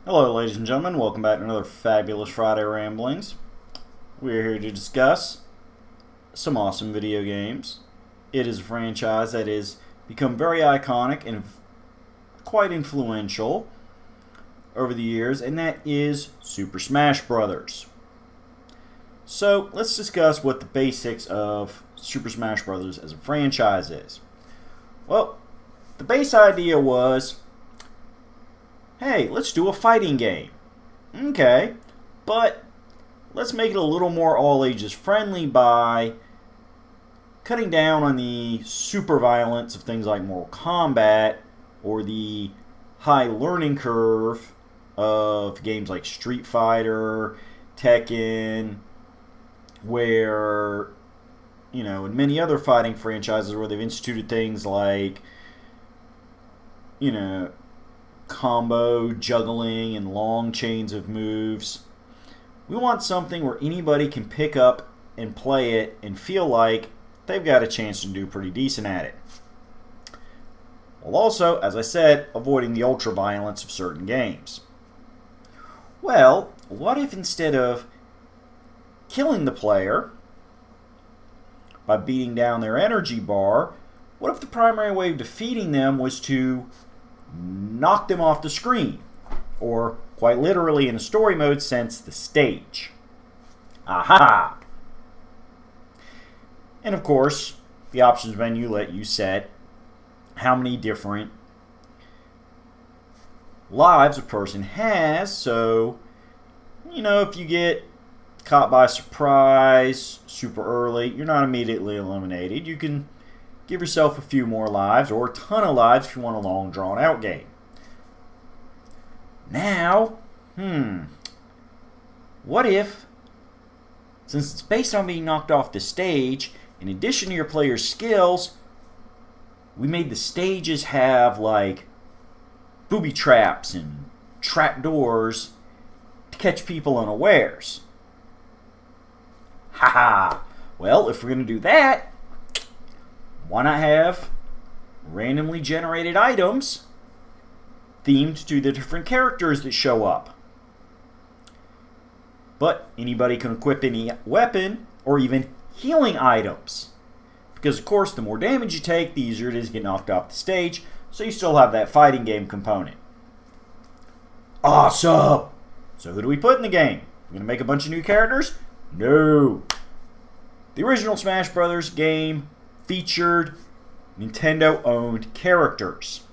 Hello, ladies and gentlemen. Welcome back to another fabulous Friday Ramblings. We're here to discuss some awesome video games. It is a franchise that has become very iconic and quite influential over the years, and that is Super Smash Bros. So, let's discuss what the basics of Super Smash Bros. As a franchise is. Well, the base idea was, hey, let's do a fighting game. Okay, but let's make it a little more all ages friendly by cutting down on the super violence of things like Mortal Kombat or the high learning curve of games like Street Fighter, Tekken, where, in many other fighting franchises where they've instituted things like, combo, juggling, and long chains of moves. We want something where anybody can pick up and play it and feel like they've got a chance to do pretty decent at it. While also, as I said, avoiding the ultra violence of certain games. Well, what if instead of killing the player by beating down their energy bar, what if the primary way of defeating them was to knock them off the screen, or quite literally in a story mode sense, the stage? Aha! And of course, the options menu let you set how many different lives a person has. So, if you get caught by surprise super early, you're not immediately eliminated. You can give yourself a few more lives, or a ton of lives if you want a long drawn out game. Now, what if, since it's based on being knocked off the stage, in addition to your player's skills, we made the stages have like booby traps and trap doors to catch people unawares? Haha! Well, if we're going to do that, why not have randomly generated items themed to the different characters that show up? But anybody can equip any weapon or even healing items. Because, of course, the more damage you take, the easier it is to get knocked off the stage, so you still have that fighting game component. Awesome! So who do we put in the game? We're going to make a bunch of new characters? No! The original Smash Bros. Game featured Nintendo-owned characters.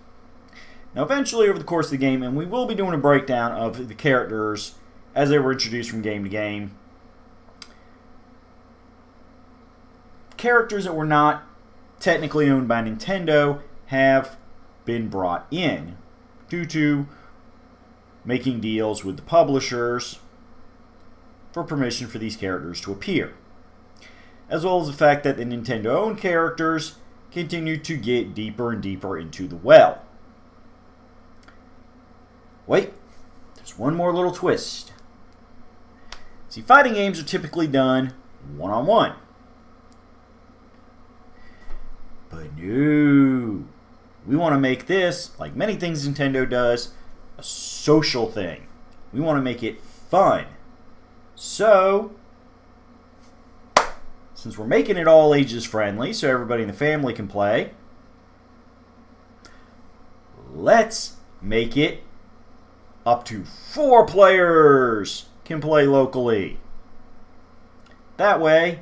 Now, eventually, over the course of the game, and we will be doing a breakdown of the characters as they were introduced from game to game, characters that were not technically owned by Nintendo have been brought in due to making deals with the publishers for permission for these characters to appear, as well as the fact that the Nintendo-owned characters continue to get deeper and deeper into the well. Wait, there's one more little twist. See, fighting games are typically done one-on-one. But no, we want to make this, like many things Nintendo does, a social thing. We want to make it fun. So, since we're making it all ages friendly so everybody in the family can play, let's make it up to 4 players can play locally. That way,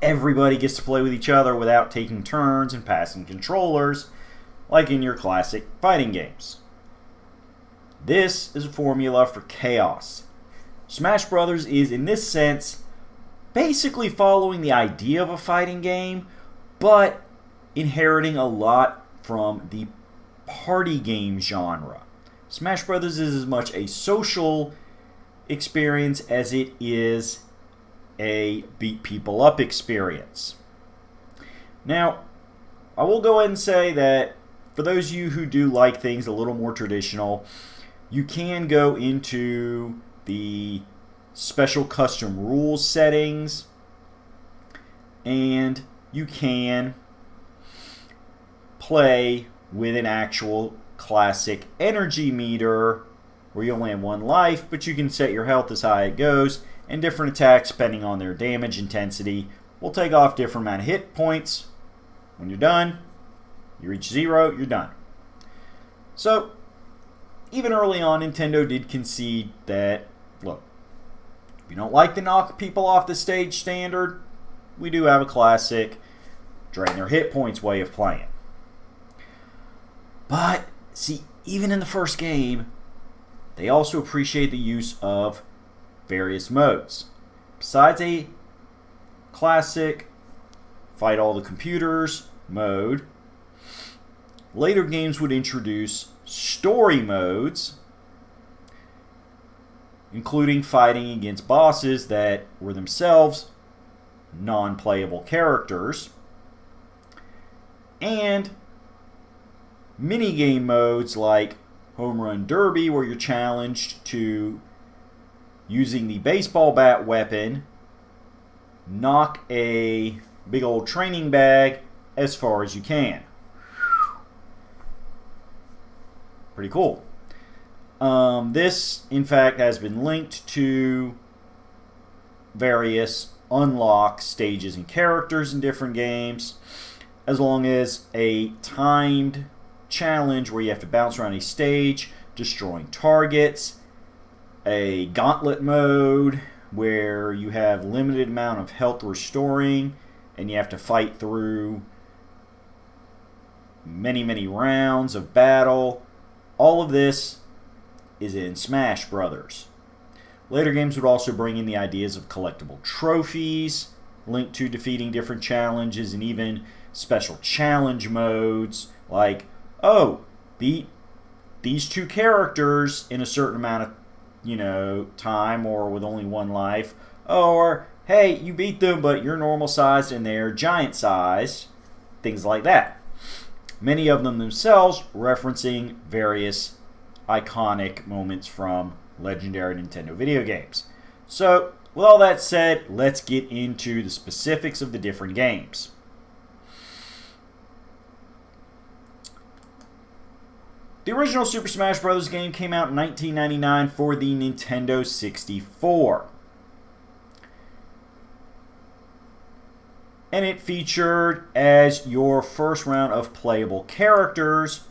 everybody gets to play with each other without taking turns and passing controllers like in your classic fighting games. This is a formula for chaos. Smash Bros. Is, in this sense, basically following the idea of a fighting game, but inheriting a lot from the party game genre. Smash Bros. Is as much a social experience as it is a beat people up experience. Now, I will go ahead and say that for those of you who do like things a little more traditional, you can go into the special custom rules settings, and you can play with an actual classic energy meter where you only have one life, but you can set your health as high as it goes, and different attacks, depending on their damage intensity, will take off different amount of hit points. When you're done, you reach 0, you're done. So, even early on, Nintendo did concede that, look, if you don't like to knock people off the stage standard, we do have a classic drain their hit points way of playing. But, see, even in the first game, they also appreciate the use of various modes. Besides a classic fight all the computers mode, later games would introduce story modes, including fighting against bosses that were themselves non-playable characters, and minigame modes like Home Run Derby, where you're challenged to, using the baseball bat weapon, knock a big old training bag as far as you can. Pretty cool. This, in fact, has been linked to various unlock stages and characters in different games, as long as a timed challenge where you have to bounce around a stage, destroying targets, a gauntlet mode where you have limited amount of health restoring and you have to fight through many rounds of battle. All of this is in Smash Brothers. Later games would also bring in the ideas of collectible trophies linked to defeating different challenges, and even special challenge modes like, oh, beat these two characters in a certain amount of time or with only one life, or hey, you beat them but you're normal sized and they're giant sized, things like that. Many of them themselves referencing various iconic moments from legendary Nintendo video games. So, with all that said, let's get into the specifics of the different games. The original Super Smash Bros. Game came out in 1999 for the Nintendo 64. And it featured as your first round of playable characters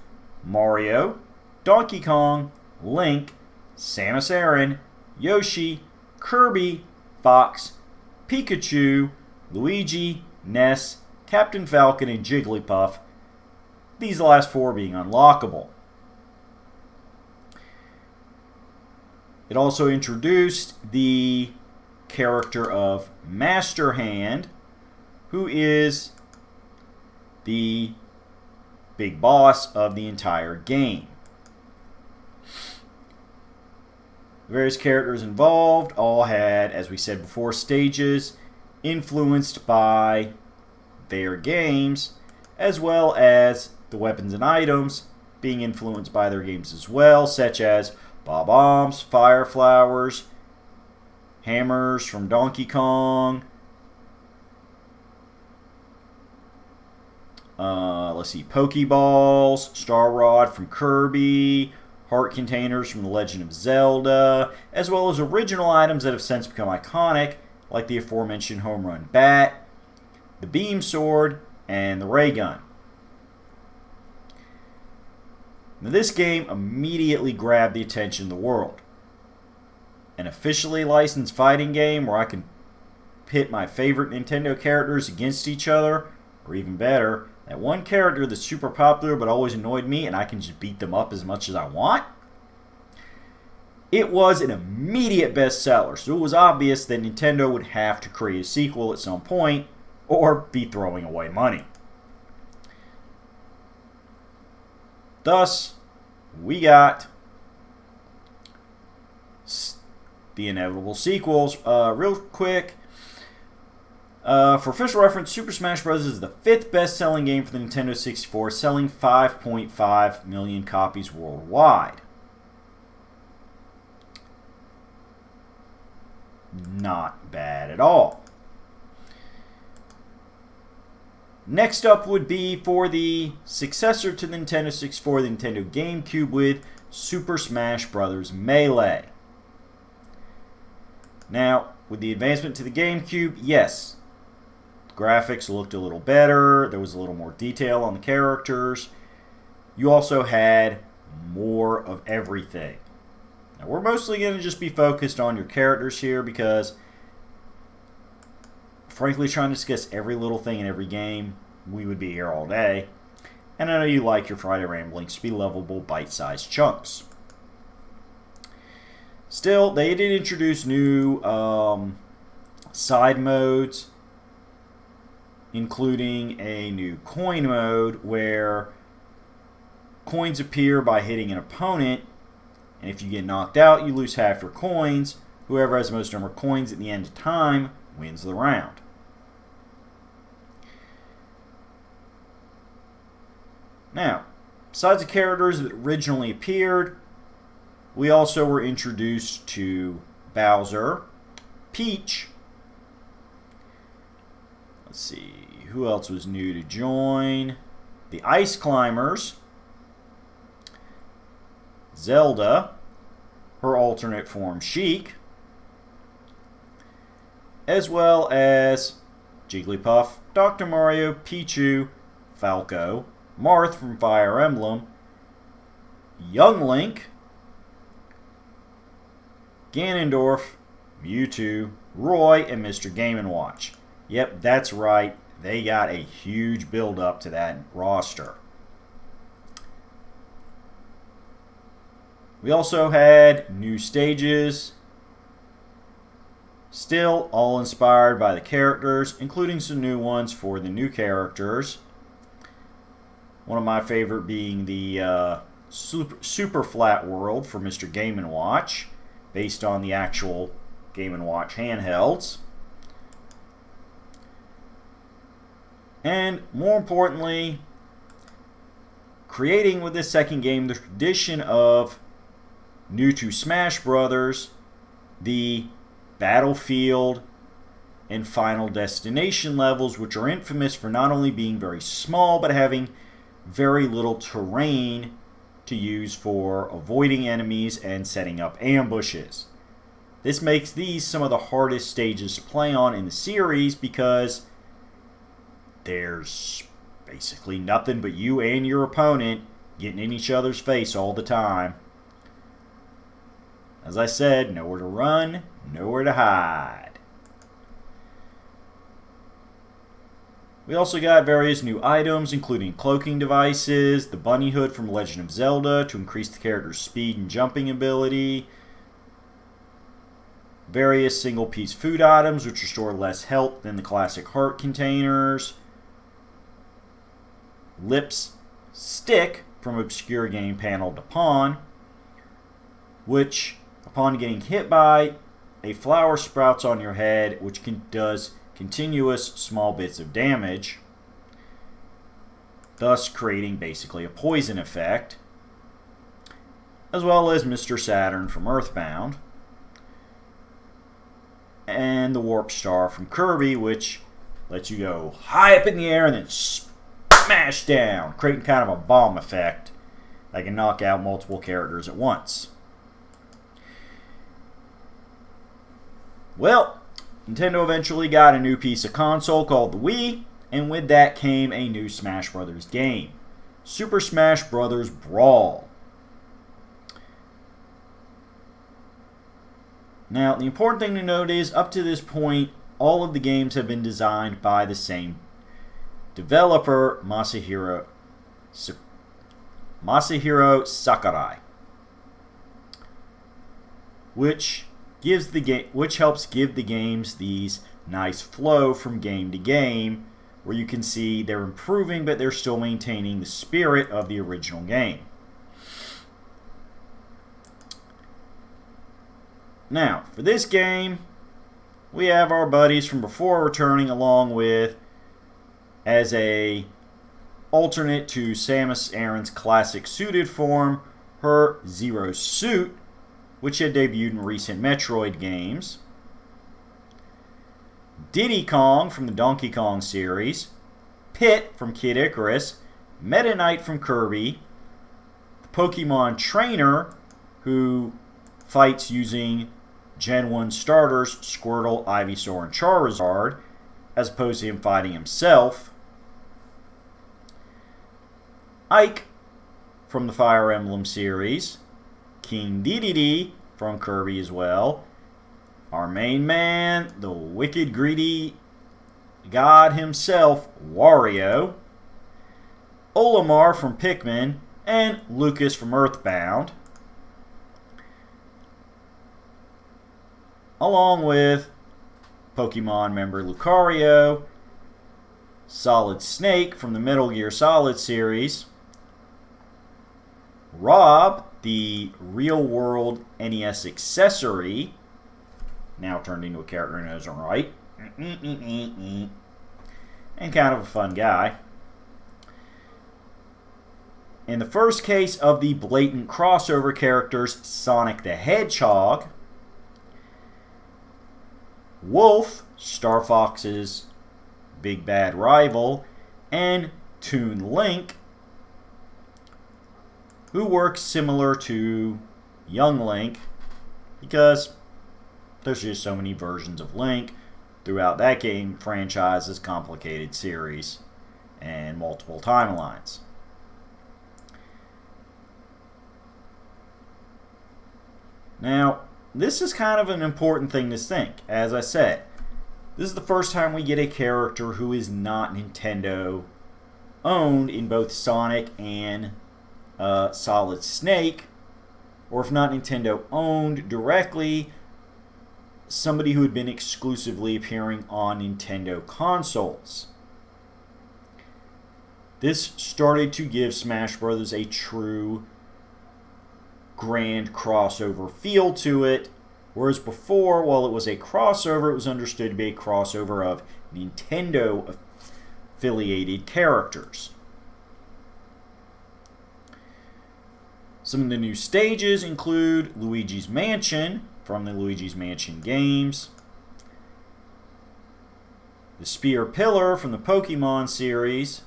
Mario, Donkey Kong, Link, Samus Aran, Yoshi, Kirby, Fox, Pikachu, Luigi, Ness, Captain Falcon, and Jigglypuff. These last four being unlockable. It also introduced the character of Master Hand, who is the big boss of the entire game. The various characters involved all had, as we said before, stages influenced by their games, as well as the weapons and items being influenced by their games as well, such as Bob-ombs, Fire Flowers, hammers from Donkey Kong, let's see, Pokeballs, Star Rod from Kirby, heart containers from The Legend of Zelda, as well as original items that have since become iconic, like the aforementioned Home Run Bat, the Beam Sword, and the Ray Gun. Now, this game immediately grabbed the attention of the world. An officially licensed fighting game where I can pit my favorite Nintendo characters against each other, or even better, that one character that's super popular but always annoyed me and I can just beat them up as much as I want. It was an immediate bestseller, so it was obvious that Nintendo would have to create a sequel at some point or be throwing away money. Thus, we got the inevitable sequels. Real quick, for official reference, Super Smash Bros. Is the 5th best-selling game for the Nintendo 64, selling 5.5 million copies worldwide. Not bad at all. Next up would be for the successor to the Nintendo 64, the Nintendo GameCube, with Super Smash Bros. Melee. Now, with the advancement to the GameCube, yes, graphics looked a little better. There was a little more detail on the characters. You also had more of everything. Now, we're mostly going to just be focused on your characters here because, frankly, trying to discuss every little thing in every game, we would be here all day. And I know you like your Friday ramblings to be levelable, bite-sized chunks. Still, they did introduce new side modes, including a new coin mode where coins appear by hitting an opponent, and if you get knocked out, you lose half your coins. Whoever has the most number of coins at the end of time wins the round. Now, besides the characters that originally appeared, we also were introduced to Bowser, Peach. Let's see, who else was new to join? The Ice Climbers, Zelda, her alternate form Sheik, as well as Jigglypuff, Dr. Mario, Pichu, Falco, Marth from Fire Emblem, Young Link, Ganondorf, Mewtwo, Roy, and Mr. Game & Watch. Yep, that's right. They got a huge build-up to that roster. We also had new stages, still all inspired by the characters, including some new ones for the new characters. One of my favorite being the super flat world for Mr. Game & Watch, based on the actual Game & Watch handhelds. And more importantly, creating with this second game the tradition of new to Smash Brothers, the Battlefield and Final Destination levels, which are infamous for not only being very small, but having very little terrain to use for avoiding enemies and setting up ambushes. This makes these some of the hardest stages to play on in the series because there's basically nothing but you and your opponent getting in each other's face all the time. As I said, nowhere to run, nowhere to hide. We also got various new items, including cloaking devices, the bunny hood from Legend of Zelda to increase the character's speed and jumping ability, various single-piece food items which restore less health than the classic heart containers, Lips Stick from Obscure Game Panel to Pawn, which, upon getting hit by, a flower sprouts on your head, which does continuous small bits of damage, thus creating basically a poison effect, as well as Mr. Saturn from Earthbound, and the Warp Star from Kirby, which lets you go high up in the air and then smash down, creating kind of a bomb effect that can knock out multiple characters at once. Well, Nintendo eventually got a new piece of console called the Wii, and with that came a new Smash Bros. Game, Super Smash Bros. Brawl. Now, the important thing to note is, up to this point, all of the games have been designed by the same developer, Masahiro Sakurai, which helps give the games these nice flow from game to game, where you can see they're improving, but they're still maintaining the spirit of the original game. Now, for this game, we have our buddies from before returning, along with, as a alternate to Samus Aran's classic suited form, her Zero Suit, which had debuted in recent Metroid games, Diddy Kong from the Donkey Kong series, Pit from Kid Icarus, Meta Knight from Kirby, Pokemon Trainer, who fights using Gen 1 starters Squirtle, Ivysaur, and Charizard, as opposed to him fighting himself. Ike from the Fire Emblem series. King Dedede from Kirby as well. Our main man, the wicked, greedy god himself, Wario. Olimar from Pikmin, and Lucas from Earthbound. Along with Pokemon member Lucario, Solid Snake from the Metal Gear Solid series, Rob, the real-world NES accessory, now turned into a character in his own right, and kind of a fun guy. In the first case of the blatant crossover characters, Sonic the Hedgehog, Wolf, Star Fox's big bad rival, and Toon Link, who works similar to Young Link, because there's just so many versions of Link throughout that game franchise's complicated series and multiple timelines. Now, this is kind of an important thing to think. As I said, this is the first time we get a character who is not Nintendo owned in both Sonic and Solid Snake, or if not Nintendo owned directly, somebody who had been exclusively appearing on Nintendo consoles. This started to give Smash Bros. A true grand crossover feel to it, whereas before, while it was a crossover, it was understood to be a crossover of Nintendo affiliated characters. Some of the new stages include Luigi's Mansion from the Luigi's Mansion games, the Spear Pillar from the Pokemon series,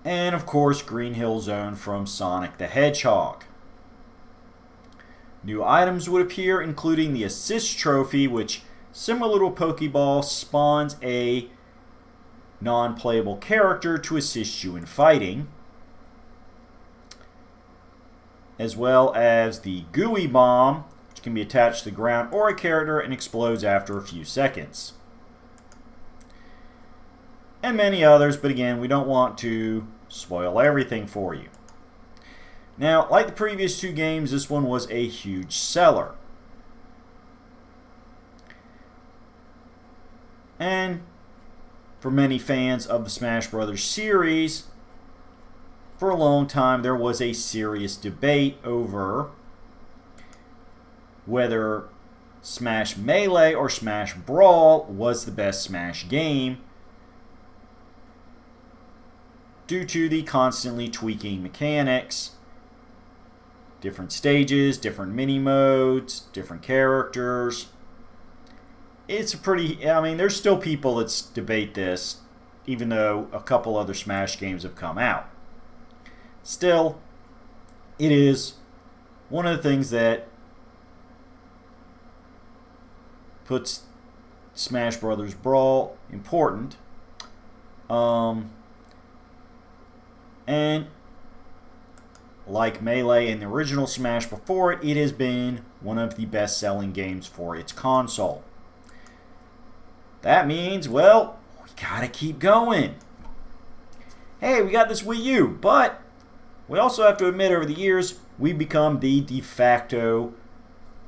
and of course Green Hill Zone from Sonic the Hedgehog. New items would appear, including the Assist Trophy, which, similar to a Pokeball, spawns a non-playable character to assist you in fighting, as well as the Gooey Bomb, which can be attached to the ground or a character and explodes after a few seconds. And many others, but again, we don't want to spoil everything for you. Now, like the previous two games, this one was a huge seller. And for many fans of the Smash Bros. Series, for a long time there was a serious debate over whether Smash Melee or Smash Brawl was the best Smash game, due to the constantly tweaking mechanics, different stages, different mini modes, different characters. It's a pretty, I mean, there's still people that debate this, even though a couple other Smash games have come out. Still, it is one of the things that puts Smash Bros. Brawl important. And like Melee and the original Smash before it, it has been one of the best-selling games for its console. That means, well, we gotta keep going. Hey, we got this Wii U, but we also have to admit, over the years, we've become the de facto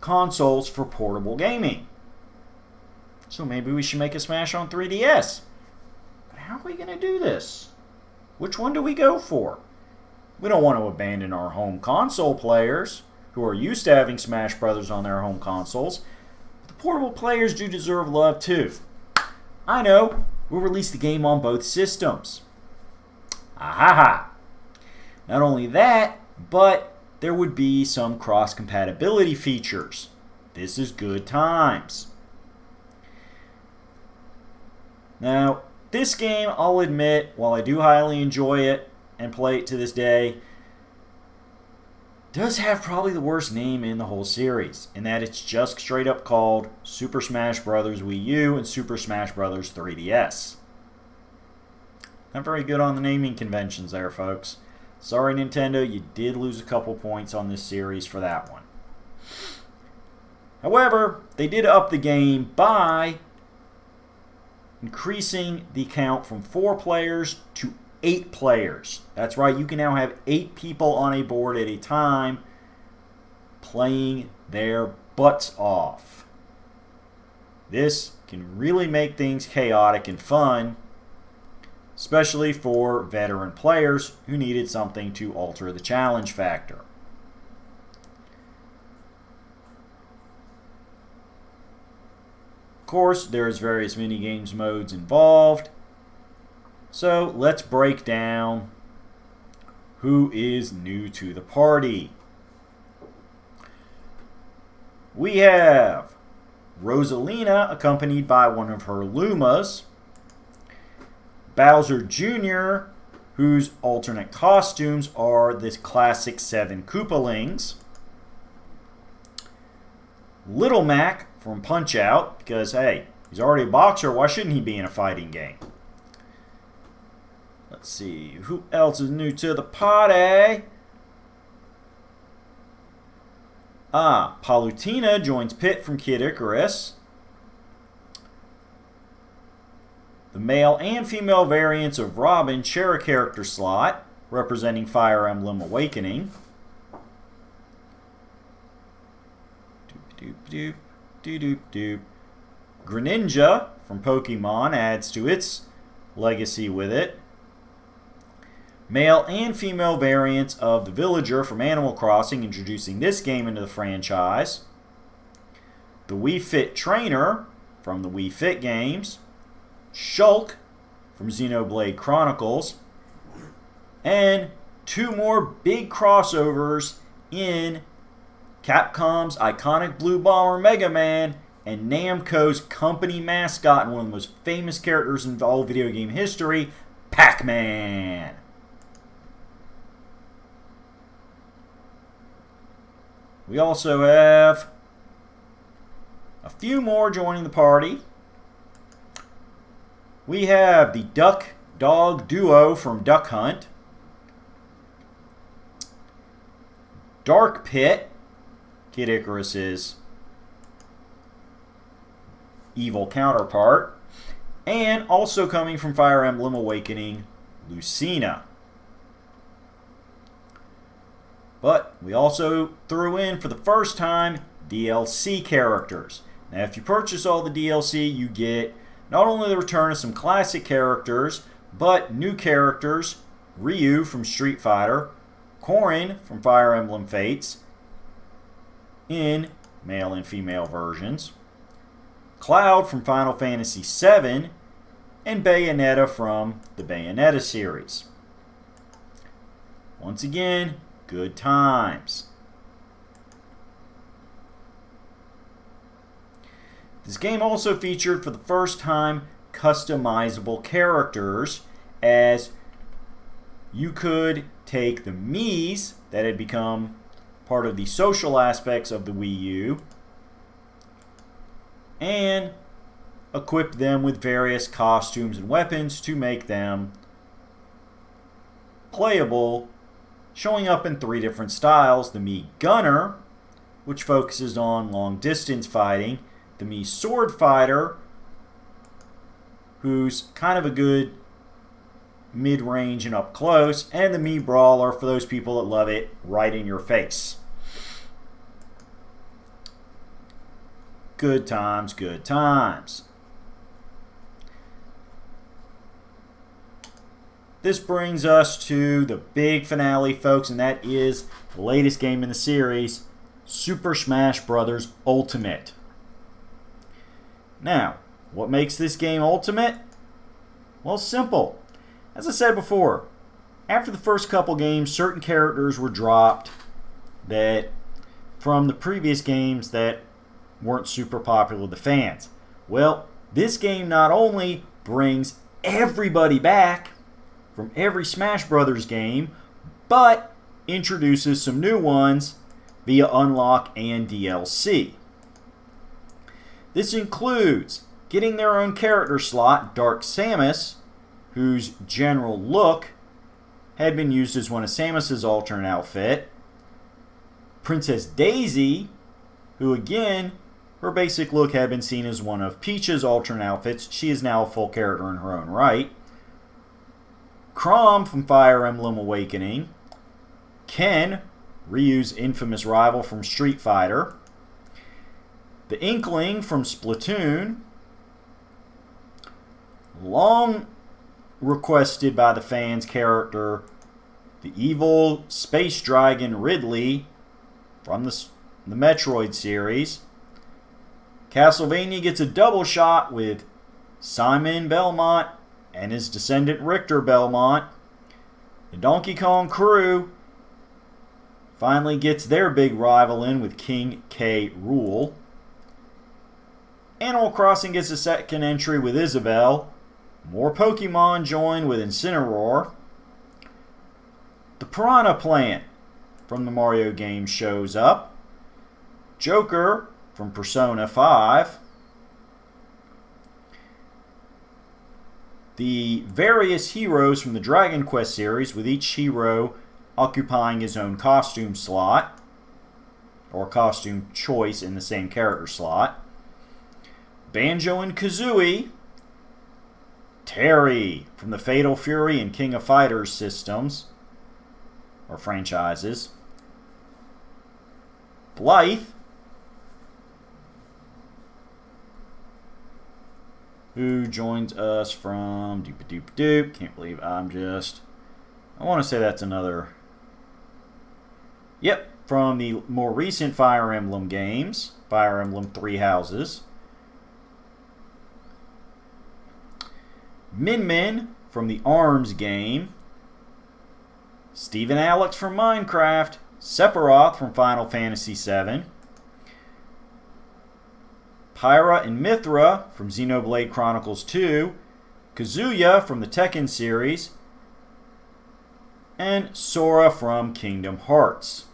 consoles for portable gaming. So maybe we should make a Smash on 3DS. But how are we going to do this? Which one do we go for? We don't want to abandon our home console players, who are used to having Smash Brothers on their home consoles. But the portable players do deserve love too. I know, we'll release the game on both systems. Ahaha! Not only that, but there would be some cross-compatibility features. This is good times. Now, This game, I'll admit, while I do highly enjoy it and play it to this day, does have probably the worst name in the whole series, in that it's just straight up called Super Smash Bros. Wii U and Super Smash Bros. 3DS. Not very good on the naming conventions there, folks. Sorry, Nintendo, you did lose a couple points on this series for that one. However, they did up the game by increasing the count from 4 players to 8 players. That's right, you can now have 8 people on a board at a time playing their butts off. This can really make things chaotic and fun, especially for veteran players who needed something to alter the challenge factor. Of course, there's various mini-games modes involved. So let's break down who is new to the party. We have Rosalina accompanied by one of her Lumas. Bowser Jr., whose alternate costumes are the classic 7 Koopalings. Little Mac from Punch-Out, because, hey, he's already a boxer, why shouldn't he be in a fighting game? Let's see, who else is new to the party? Palutena joins Pit from Kid Icarus. The male and female variants of Robin share a character slot, representing Fire Emblem Awakening. Greninja from Pokemon adds to its legacy with it. Male and female variants of the Villager from Animal Crossing, introducing this game into the franchise. The Wii Fit Trainer from the Wii Fit games. Shulk from Xenoblade Chronicles. And 2 more big crossovers in Capcom's iconic Blue Bomber Mega Man and Namco's company mascot and one of the most famous characters in all video game history, Pac-Man. We also have a few more joining the party. We have the Duck Dog Duo from Duck Hunt. Dark Pit, Kid Icarus's evil counterpart. And also coming from Fire Emblem Awakening, Lucina. But we also threw in, for the first time, DLC characters. Now, if you purchase all the DLC, you get not only the return of some classic characters, but new characters. Ryu from Street Fighter, Corrin from Fire Emblem Fates, in male and female versions, Cloud from Final Fantasy VII, and Bayonetta from the Bayonetta series. Once again, good times. This game also featured for the first time customizable characters, as you could take the Miis that had become part of the social aspects of the Wii U and equip them with various costumes and weapons to make them playable, showing up in 3 different styles. The Mii Gunner, which focuses on long distance fighting. The Mii Sword Fighter, who's kind of a good mid-range and up close. And the Mii Brawler for those people that love it right in your face. Good times, good times. This brings us to the big finale, folks, and that is the latest game in the series, Super Smash Bros. Ultimate. Now, what makes this game ultimate? Well, simple. As I said before, after the first couple games, certain characters were dropped that from the previous games that weren't super popular with the fans. Well, this game not only brings everybody back from every Smash Brothers game, but introduces some new ones via Unlock and DLC. This includes getting their own character slot, Dark Samus, whose general look had been used as one of Samus's alternate outfit, Princess Daisy, who again, her basic look had been seen as one of Peach's alternate outfits. She is now a full character in her own right. Chrom from Fire Emblem Awakening. Ken, Ryu's infamous rival from Street Fighter. The Inkling from Splatoon. Long requested by the fans character, the evil space dragon Ridley from the Metroid series. Castlevania gets a double shot with Simon Belmont and his descendant Richter Belmont. The Donkey Kong crew finally gets their big rival in with King K. Rool. Animal Crossing gets a second entry with Isabelle. More Pokemon join with Incineroar. The Piranha Plant from the Mario game shows up. Joker from Persona 5. The various heroes from the Dragon Quest series, with each hero occupying his own costume slot, or costume choice in the same character slot. Banjo and Kazooie. Terry from the Fatal Fury and King of Fighters systems, or franchises. Blythe, who joins us from Doop. Can't believe I want to say that's another. Yep, from the more recent Fire Emblem games, Fire Emblem Three Houses. Min Min from the ARMS game. Steve and Alex from Minecraft. Sephiroth from Final Fantasy VII. Pyra and Mithra from Xenoblade Chronicles 2. Kazuya from the Tekken series. And Sora from Kingdom Hearts.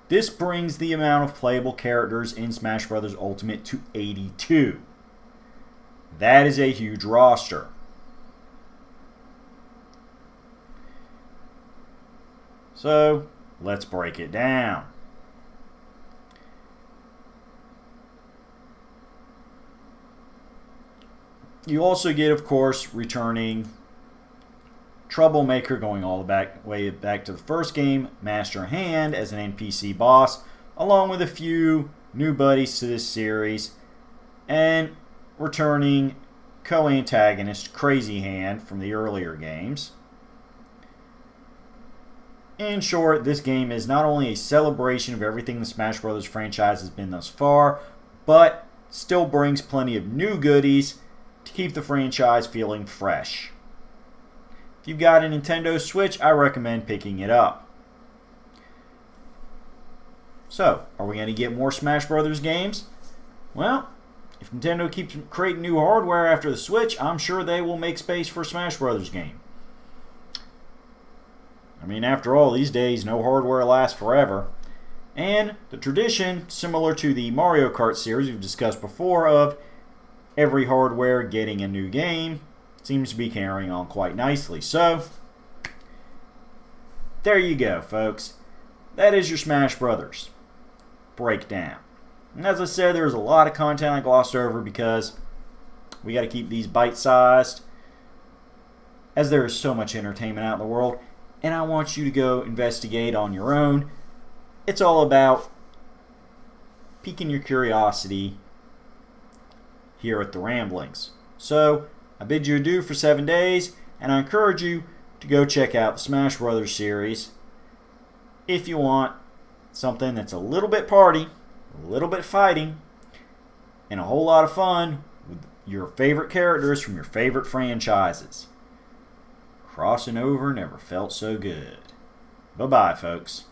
This brings the amount of playable characters in Smash Bros. Ultimate to 82. That is a huge roster. So, let's break it down. You also get, of course, returning Troublemaker, going all the way back to the first game, Master Hand as an NPC boss, along with a few new buddies to this series, and returning co-antagonist Crazy Hand from the earlier games. In short, this game is not only a celebration of everything the Smash Bros. Franchise has been thus far, but still brings plenty of new goodies to keep the franchise feeling fresh. If you've got a Nintendo Switch, I recommend picking it up. So, are we going to get more Smash Bros. Games? Well, if Nintendo keeps creating new hardware after the Switch, I'm sure they will make space for a Smash Bros. Game. I mean, after all, these days, no hardware lasts forever. And the tradition, similar to the Mario Kart series we've discussed before, of every hardware getting a new game, seems to be carrying on quite nicely. So, there you go, folks. That is your Smash Brothers breakdown. And as I said, there's a lot of content I glossed over because we got to keep these bite-sized, as there is so much entertainment out in the world, and I want you to go investigate on your own. It's all about piquing your curiosity here at the Ramblings. So, I bid you adieu for 7 days, and I encourage you to go check out the Smash Brothers series if you want something that's a little bit party, a little bit fighting, and a whole lot of fun with your favorite characters from your favorite franchises. Crossing over never felt so good. Bye-bye, folks.